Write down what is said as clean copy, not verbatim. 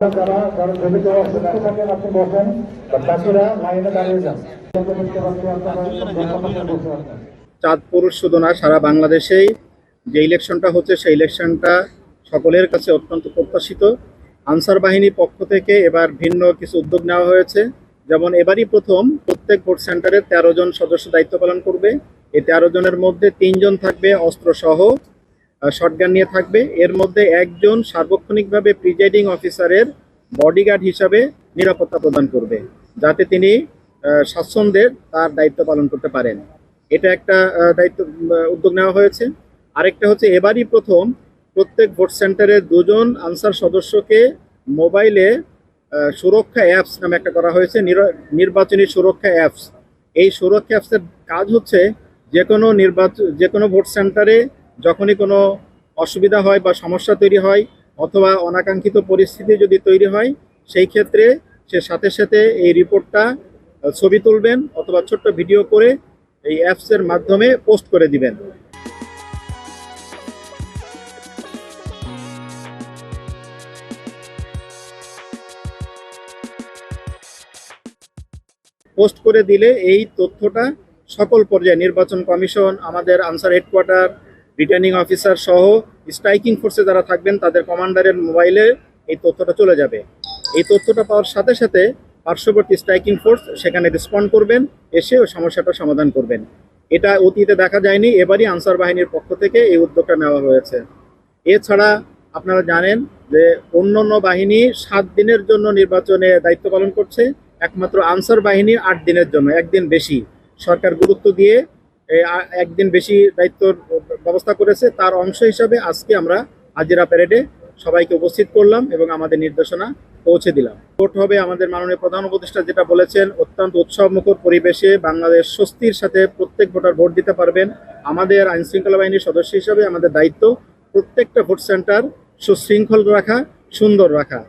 যারা যারা জমি দেওয়া অসুস্থ থাকেন আপনি বসেন, বাকিরা লাইনে দাঁড়িয়ে যান। চাঁদপুর শুধু না, সারা বাংলাদেশেই যে ইলেকশনটা হচ্ছে সেই ইলেকশনটা সকলের কাছে অত্যন্ত প্রত্যাশিত। আনসার বাহিনীর পক্ষ থেকে এবার ভিন্ন কিছু উদ্যোগ নেওয়া হয়েছে। যেমন এবারই প্রথম প্রত্যেক ভোট সেন্টারে 13 জন সদস্য দায়িত্ব পালন করবে। এই 13 জনের মধ্যে 3 জন থাকবে অস্ত্রসহ, শটগান নিয়ে থাকবে। এর মধ্যে একজন সার্বক্ষণিকভাবে প্রিজাইডিং অফিসারের বডিগার্ড হিসাবে নিরাপত্তা প্রদান করবে, যাতে তিনি স্বাচ্ছন্দ্যে তার দায়িত্ব পালন করতে পারেন। এটা একটা দায়িত্ব উদ্যোগ নেওয়া হয়েছে। আরেকটা হচ্ছে এবারই প্রথম প্রত্যেক ভোট সেন্টারে 2 জন আনসার সদস্যকে মোবাইলে সুরক্ষা অ্যাপস নামে একটা করা হয়েছে, নির্বাচনী সুরক্ষা অ্যাপস। এই সুরক্ষা অ্যাপসের কাজ হচ্ছে যে কোনো ভোট সেন্টারে যখনই কোনো অসুবিধা হয় বা সমস্যা তৈরি হয় অথবা অনাকাঙ্ক্ষিত পরিস্থিতি যদি তৈরি হয়, সেই ক্ষেত্রে সে সাথে সাথে এই রিপোর্টটা ছবি তুলবেন অথবা ছোট্ট ভিডিও করে এই অ্যাপসের মাধ্যমে পোস্ট করে দিবেন। পোস্ট করে দিলে এই তথ্যটা সকল পর্যায়ে নির্বাচন কমিশন, আমাদের আনসার হেডকোয়ার্টার, রিটার্নিং অফিসার সহ স্ট্রাইকিং ফোর্সে যারা থাকবেন তাদের কমান্ডারের মোবাইলে এই তথ্যটা চলে যাবে। এই তথ্যটা পাওয়ার সাথে সাথে পার্শ্ববর্তী স্ট্রাইকিং ফোর্স সেখানে রেসপন্ড করবেন, এসে ওই সমস্যাটা সমাধান করবেন। এটা অতীতে দেখা যায়নি, এবারই আনসার বাহিনীর পক্ষ থেকে এই উদ্যোগটা নেওয়া হয়েছে। এছাড়া আপনারা জানেন যে অন্যান্য বাহিনী 7 দিনের জন্য নির্বাচনে দায়িত্ব পালন করছে, একমাত্র আনসার বাহিনী 8 দিনের জন্য, একদিন বেশি সরকার গুরুত্ব দিয়ে একদিন বেশি দায়িত্বর ব্যবস্থা করেছে। তার অংশ হিসাবে আজকে আমরা হাজিরা প্যারেডে সবাইকে উপস্থিত করলাম এবং আমাদের নির্দেশনা পৌঁছে দিলাম। ভোট হবে, আমাদের মাননীয় প্রধান উপদেষ্টা যেটা বলেছেন, অত্যন্ত উৎসবমুখর পরিবেশে বাংলাদেশ স্বস্তির সাথে প্রত্যেক ভোটার ভোট দিতে পারবেন। আমাদের আইনশৃঙ্খলা বাহিনীর সদস্য হিসাবে আমাদের দায়িত্ব প্রত্যেকটা ভোট সেন্টার সুশৃঙ্খল রাখা, সুন্দর রাখা।